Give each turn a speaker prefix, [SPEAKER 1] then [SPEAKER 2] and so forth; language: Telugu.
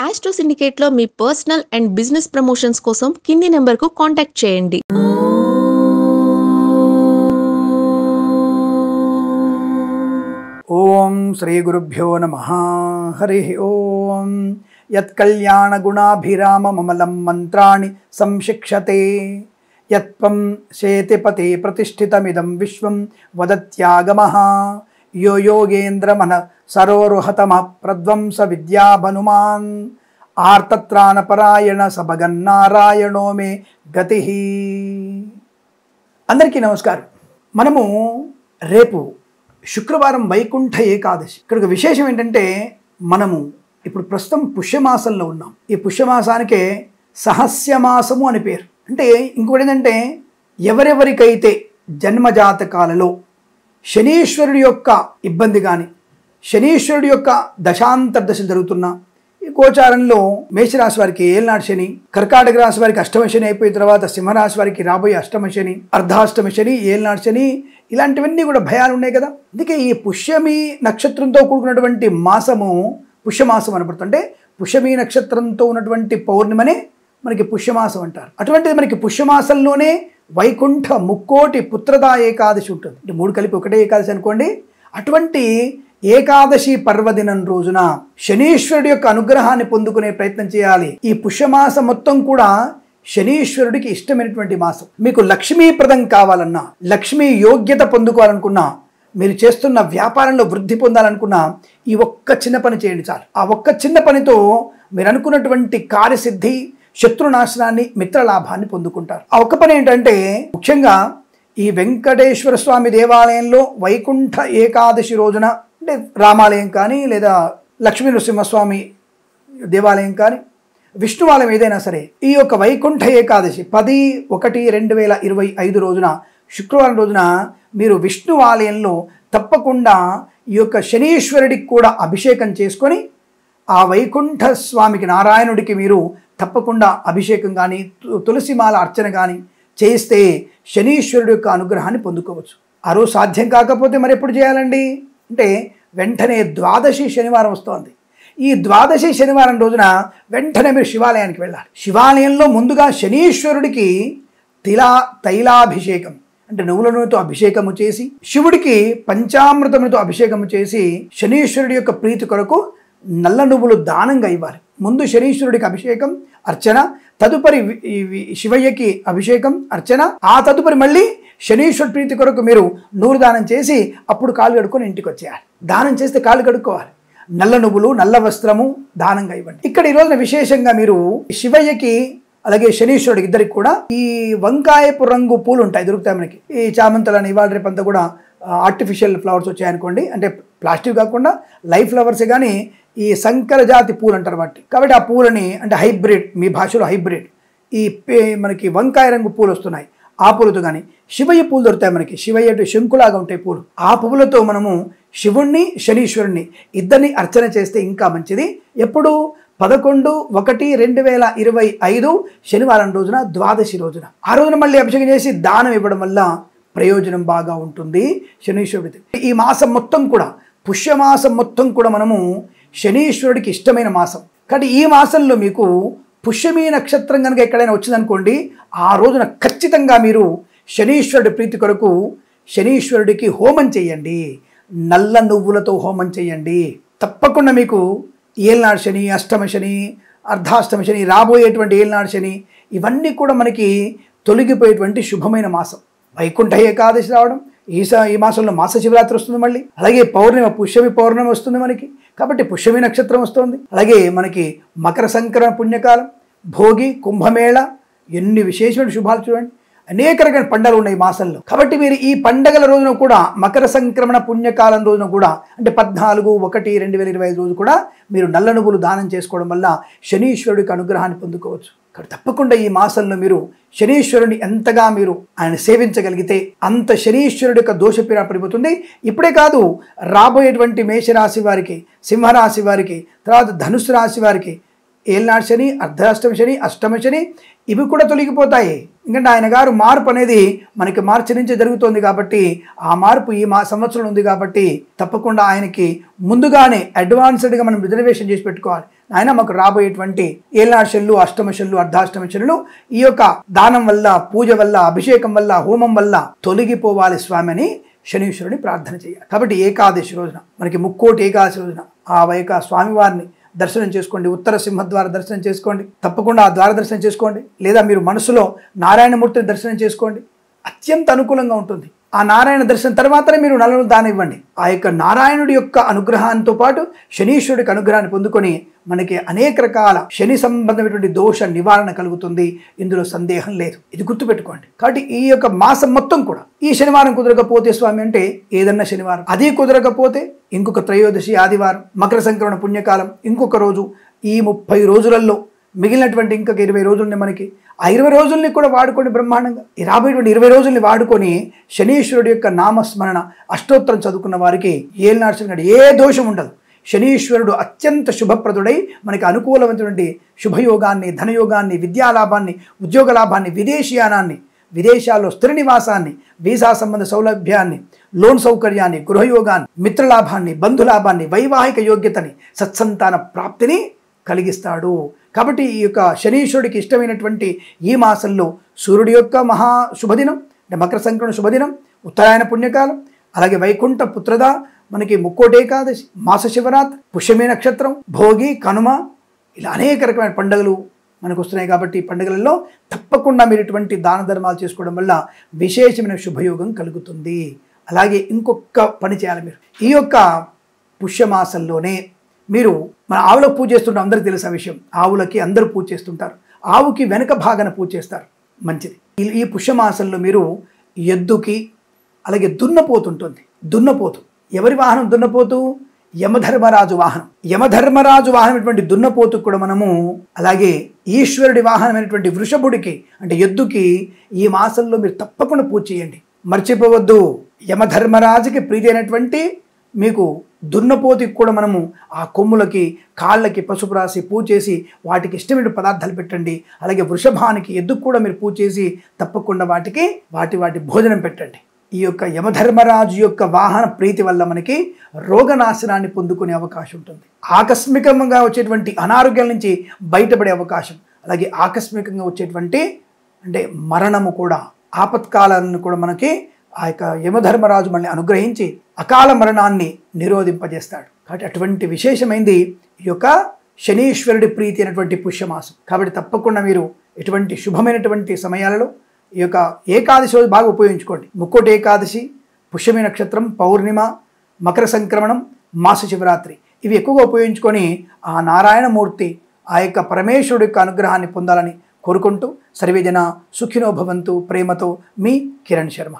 [SPEAKER 1] ఆస్ట్రో సిండికేట్లో మీ పర్సనల్ అండ్ బిజినెస్ ప్రమోషన్స్ కోసం కింది నెంబర్కు కాంటాక్ట్ చేయండి.
[SPEAKER 2] ఓం శ్రీ గురుభ్యో నమః. హరి ఓం. యత్కళ్యాణ గుణాభిరామమమలం మంత్రాణి సంశిక్షతే యత్వం శేతిపతే ప్రతిష్ఠితమిదం విశ్వం వదత్యాగమః యో యోగేంద్రమన సరోరుహతమ ప్రధ్వంస విద్యాభనుమాన్ ఆర్తత్రాణపరాయణ సభగన్నారాయణో మే గతిః. అందరికీ నమస్కారం. మనము రేపు శుక్రవారం వైకుంఠ ఏకాదశి. ఇక్కడ విశేషం ఏంటంటే మనము ఇప్పుడు ప్రస్తుతం పుష్యమాసంలో ఉన్నాం. ఈ పుష్యమాసానికే సహస్యమాసము అని పేరు. అంటే ఇంకొకటి ఏంటంటే ఎవరెవరికైతే జన్మజాతకాలలో శనీశ్వరుడి యొక్క ఇబ్బంది కానీ శనీశ్వరుడి యొక్క దశాంతర్దశలు జరుగుతున్నా, ఈ గోచారంలో మేషరాశి వారికి ఏళ్ళనాడు శని, కర్కాటక రాశి వారికి అష్టమ శని అయిపోయిన తర్వాత సింహరాశి వారికి రాబోయే అష్టమ శని, అర్ధాష్టమ శని, ఏళ్ళనాడు శని, ఇలాంటివన్నీ కూడా భయాలు ఉన్నాయి కదా. అందుకే ఈ పుష్యమి నక్షత్రంతో కూడుకున్నటువంటి మాసము పుష్యమాసం అనబడుతుంటే పుష్యమి నక్షత్రంతో ఉన్నటువంటి పౌర్ణిమనే మనకి పుష్యమాసం అంటారు. అటువంటిది మనకి పుష్యమాసంలోనే వైకుంఠ ముక్కోటి పుత్రదా ఏకాదశి ఉంటుంది. అంటే మూడు కలిపి ఒకటే ఏకాదశి అనుకోండి. అటువంటి ఏకాదశి పర్వదినం రోజున శనీశ్వరుడి యొక్క అనుగ్రహాన్ని పొందుకునే ప్రయత్నం చేయాలి. ఈ పుష్యమాసం మొత్తం కూడా శనీశ్వరుడికి ఇష్టమైనటువంటి మాసం. మీకు లక్ష్మీప్రదం కావాలన్నా, లక్ష్మీ యోగ్యత పొందుకోవాలనుకున్నా, మీరు చేస్తున్న వ్యాపారంలో వృద్ధి పొందాలనుకున్నా ఈ ఒక్క చిన్న పని చేయండి చాలు. ఆ ఒక్క చిన్న పనితో మీరు అనుకున్నటువంటి కార్యసిద్ధి, శత్రునాశనాన్ని, మిత్రలాభాన్ని పొందుకుంటారు. ఆ ఒక్క పని ఏంటంటే ముఖ్యంగా ఈ వెంకటేశ్వర స్వామి దేవాలయంలో వైకుంఠ ఏకాదశి రోజున, అంటే రామాలయం కానీ లేదా లక్ష్మీ నృసింహస్వామి దేవాలయం కానీ విష్ణువాలయం ఏదైనా సరే, ఈ యొక్క వైకుంఠ ఏకాదశి 10/1/2025 రోజున శుక్రవారం రోజున మీరు విష్ణువాలయంలో తప్పకుండా ఈ యొక్క శనీశ్వరుడికి కూడా అభిషేకం చేసుకొని ఆ వైకుంఠ స్వామికి నారాయణుడికి మీరు తప్పకుండా అభిషేకం కానీ తులసిమాల అర్చన కానీ చేయిస్తే శనీశ్వరుడి యొక్క అనుగ్రహాన్ని పొందుకోవచ్చు. ఆ రోజు సాధ్యం కాకపోతే మరి ఎప్పుడు చేయాలండి అంటే వెంటనే ద్వాదశి శనివారం వస్తోంది. ఈ ద్వాదశి శనివారం రోజున వెంటనే మీరు శివాలయానికి వెళ్ళాలి. శివాలయంలో ముందుగా శనీశ్వరుడికి తైలాభిషేకం అంటే నువ్వుల నూనెతో అభిషేకము చేసి, శివుడికి పంచామృతములతో అభిషేకము చేసి, శనీశ్వరుడి యొక్క ప్రీతి కొరకు నల్ల నువ్వులు దానంగా ఇవ్వాలి. ముందు శనీశ్వరుడికి అభిషేకం అర్చన, తదుపరి శివయ్యకి అభిషేకం అర్చన, ఆ తదుపరి మళ్ళీ శనీశ్వరుడి ప్రీతి కొరకు మీరు నూరు దానం చేసి అప్పుడు కాళ్ళు కడుక్కొని ఇంటికి వచ్చేయాలి. దానం చేస్తే కాళ్ళు కడుక్కోవాలి. నల్ల నువ్వులు, నల్ల వస్త్రము దానంగా ఇవ్వండి. ఇక్కడ ఈ రోజున విశేషంగా మీరు శివయ్యకి అలాగే శనీశ్వరుడికి ఇద్దరికి కూడా ఈ వంకాయపు రంగు పూలు ఉంటాయి, దొరుకుతాయి మనకి. ఈ చామంతులని ఇవాళ రేపంతా కూడా ఆర్టిఫిషియల్ ఫ్లవర్స్ వచ్చాయనుకోండి, అంటే ప్లాస్టిక్ కాకుండా లైవ్ ఫ్లవర్సే, కానీ ఈ సంకర జాతి పూలు అంటారు వాటి. కాబట్టి ఆ పూలని అంటే హైబ్రిడ్, మీ భాషలో హైబ్రిడ్ ఈ మనకి వంకాయ రంగు పూలు వస్తున్నాయి. ఆ పూలతో కానీ శివయ్య పూలు దొరుకుతాయి మనకి. శివయ్య శంకులాగా ఉంటాయి పూలు. ఆ పువ్వులతో మనము శివుణ్ణి శనీశ్వరుణ్ణి ఇద్దరిని అర్చన చేస్తే ఇంకా మంచిది. ఎప్పుడు 11/1/2025 శనివారం రోజున ద్వాదశి రోజున. ఆ రోజున మళ్ళీ అభిషేకం చేసి దానం ఇవ్వడం వల్ల ప్రయోజనం బాగా ఉంటుంది శనీశ్వరుడికి. ఈ మాసం మొత్తం కూడా పుష్యమాసం మొత్తం కూడా మనము శనీశ్వరుడికి ఇష్టమైన మాసం. కాబట్టి ఈ మాసంలో మీకు పుష్యమీ నక్షత్రం కనుక ఎక్కడైనా వచ్చిందనుకోండి, ఆ రోజున ఖచ్చితంగా మీరు శనీశ్వరుడి ప్రీతి కొరకు శనీశ్వరుడికి హోమం చేయండి. నల్ల నువ్వులతో హోమం చేయండి. తప్పకుండా మీకు ఏళ్ళనాడు శని, అష్టమ శని, అర్ధాష్టమ శని, రాబోయేటువంటి ఏళ్ళనాడు శని, ఇవన్నీ కూడా మనకి తొలగిపోయేటువంటి శుభమైన మాసం. వైకుంఠ ఏకాదశి రావడం, ఈ మాసంలో మాస శివరాత్రి వస్తుంది, మళ్ళీ అలాగే పౌర్ణిమ పుష్యమి పౌర్ణమి వస్తుంది మనకి. కాబట్టి పుష్యమి నక్షత్రం వస్తుంది. అలాగే మనకి మకర సంక్రమణ పుణ్యకాలం, భోగి, కుంభమేళ, ఎన్ని విశేషమైన శుభాలు చూడండి. అనేక రకాల పండుగలు ఉన్నాయి ఈ మాసంలో. కాబట్టి మీరు ఈ పండగల రోజున కూడా మకర సంక్రమణ పుణ్యకాలం రోజున కూడా అంటే 14/1/2025 రోజు కూడా మీరు నల్ల నువ్వులు దానం చేసుకోవడం వల్ల శనీశ్వరుడికి అనుగ్రహాన్ని పొందుకోవచ్చు. కాబట్టి తప్పకుండా ఈ మాసంలో మీరు శనీశ్వరుని ఎంతగా మీరు ఆయన సేవించగలిగితే అంత శనీశ్వరుడి యొక్క దోషపీడ పడిపోతుంది. ఇప్పుడే కాదు, రాబోయేటువంటి మేషరాశి వారికి, సింహరాశి వారికి, తర్వాత ధనుసు రాశి వారికి ఏళ్ళనాడు శని, అర్ధాష్టమ శని, అష్టమ శని ఇవి కూడా తొలగిపోతాయి. ఎందుకంటే ఆయన గారు మార్పు అనేది మనకి మార్చి నుంచి జరుగుతోంది కాబట్టి ఆ మార్పు ఈ సంవత్సరం ఉంది కాబట్టి తప్పకుండా ఆయనకి ముందుగానే అడ్వాన్స్డ్గా మనం రిజర్వేషన్ చేసి పెట్టుకోవాలి. ఆయన మాకు రాబోయేటువంటి ఏళ్ళనాడు శనులు, అష్టమ శనులు, అర్ధాష్టమ శనులు ఈ యొక్క దానం వల్ల, పూజ వల్ల, అభిషేకం వల్ల, హోమం వల్ల తొలగిపోవాలి స్వామి అని శనీశ్వరుని ప్రార్థన చేయాలి. కాబట్టి ఏకాదశి రోజున మనకి ముక్కోటి ఏకాదశి రోజున ఆ యొక్క స్వామివారిని దర్శనం చేసుకోండి. ఉత్తర సింహద్వార దర్శనం చేసుకోండి. తప్పకుండా ఆ ద్వార దర్శనం చేసుకోండి. లేదా మీరు మనసులో నారాయణమూర్తిని దర్శనం చేసుకోండి. అత్యంత అనుకూలంగా ఉంటుంది. ఆ నారాయణ దర్శనం తర్వాతనే మీరు నలుగురు దానం ఇవ్వండి. ఆ యొక్క నారాయణుడి యొక్క అనుగ్రహంతో పాటు శనీశ్వరుడికి అనుగ్రహాన్ని పొందుకొని మనకి అనేక రకాల శని సంబంధమైనటువంటి దోష నివారణ కలుగుతుంది. ఇందులో సందేహం లేదు. ఇది గుర్తుపెట్టుకోండి. కాబట్టి ఈ యొక్క మాసం మొత్తం కూడా ఈ శనివారం కుదరకపోతే స్వామి అంటే ఏదన్నా శనివారం, అది కుదరకపోతే ఇంకొక త్రయోదశి ఆదివారం, మకర సంక్రమణ పుణ్యకాలం ఇంకొక రోజు, ఈ 30 రోజులలో మిగిలినటువంటి ఇంకొక 20 రోజుల్ని మనకి ఆ 20 రోజుల్ని కూడా వాడుకొని బ్రహ్మాండంగా ఈ రాబోయేటువంటి 20 రోజుల్ని వాడుకొని శనీశ్వరుడి యొక్క నామస్మరణ అష్టోత్తరం చదువుకున్న వారికి ఏళ్ళనాడు శని ఏ దోషం ఉండదు. శనీశ్వరుడు అత్యంత శుభప్రదుడై మనకి అనుకూలమైనటువంటి శుభయోగాన్ని, ధనయోగాన్ని, విద్యాలాభాన్ని, ఉద్యోగ లాభాన్ని, విదేశీయానాన్ని, విదేశాల్లో స్థిర నివాసాన్ని, వీసా సంబంధ సౌలభ్యాన్ని, లోన్ సౌకర్యాన్ని, గృహయోగాన్ని, మిత్రలాభాన్ని, బంధులాభాన్ని, వైవాహిక యోగ్యతని, సత్సంతాన ప్రాప్తిని కలిగిస్తాడు. కాబట్టి ఈ యొక్క శనీశ్వరుడికి ఇష్టమైనటువంటి ఈ మాసంలో సూర్యుడి యొక్క మహా శుభదినం అంటే మకర సంక్రమణ శుభదినం, ఉత్తరాయణ పుణ్యకాలం, అలాగే వైకుంఠ పుత్రద, మనకి ముక్కోటి ఏకాదశి, మాస శివరాత్రి, పుష్యమి నక్షత్రం, భోగి, కనుమ, ఇలా అనేక రకమైన పండుగలు మనకు వస్తున్నాయి. కాబట్టి ఈ పండుగలలో తప్పకుండా మీరు ఇటువంటి దాన ధర్మాలు చేసుకోవడం వల్ల విశేషమైన శుభయోగం కలుగుతుంది. అలాగే ఇంకొక పని చేయాలి. మీరు ఈ యొక్క పుష్యమాసంలోనే మీరు మన ఆవులకు పూజ చేస్తుంటాం. అందరికీ తెలిసిన విషయం. ఆవులకి అందరూ పూజ చేస్తుంటారు. ఆవుకి వెనక భాగాన పూజ చేస్తారు. మంచిది. ఈ పుష్యమాసంలో మీరు ఎద్దుకి, అలాగే దున్నపోతు ఉంటుంది. దున్నపోతు ఎవరి వాహనం? దున్నపోతు యమధర్మరాజు వాహనం. యమధర్మరాజు వాహనమైనటువంటి దున్నపోతుకు కూడా మనము, అలాగే ఈశ్వరుడి వాహనమైనటువంటి వృషభుడికి అంటే ఎద్దుకి ఈ మాసంలో మీరు తప్పకుండా పూజ చేయండి. మర్చిపోవద్దు. యమధర్మరాజుకి ప్రీతి అయినటువంటి మీకు దున్నపోతికి కూడా మనము ఆ కొమ్ములకి, కాళ్ళకి పసుపు రాసి పూజ చేసి వాటికి ఇష్టమైన పదార్థాలు పెట్టండి. అలాగే వృషభానికి, ఎద్దుకు కూడా మీరు పూజ చేసి తప్పకుండా వాటికి వాటి భోజనం పెట్టండి. ఈ యొక్క యమధర్మరాజు యొక్క వాహన ప్రీతి వల్ల మనకి రోగనాశనాన్ని పొందుకునే అవకాశం ఉంటుంది. ఆకస్మికంగా వచ్చేటువంటి అనారోగ్యాల నుంచి బయటపడే అవకాశం, అలాగే ఆకస్మికంగా వచ్చేటువంటి అంటే మరణము కూడా, ఆపత్కాలను కూడా మనకి ఆ యొక్క యమధర్మరాజు మనల్ని అనుగ్రహించి అకాల మరణాన్ని నిరోధింపజేస్తాడు. కాబట్టి అటువంటి విశేషమైంది ఈ యొక్క శనీశ్వరుడి ప్రీతి అయినటువంటి పుష్యమాసం. కాబట్టి తప్పకుండా మీరు ఇటువంటి శుభమైనటువంటి సమయాలలో ఈ యొక్క ఏకాదశి రోజు బాగా ఉపయోగించుకోండి. ముక్కోటి ఏకాదశి, పుష్యమి నక్షత్రం, పౌర్ణిమ, మకర సంక్రమణం, మాస శివరాత్రి ఇవి ఎక్కువగా ఉపయోగించుకొని ఆ నారాయణమూర్తి, ఆ యొక్క పరమేశ్వరుడి యొక్క అనుగ్రహాన్ని పొందాలని కోరుకుంటూ సర్వేజన సుఖినో భవంతు. ప్రేమతో మీ కిరణ్ శర్మ.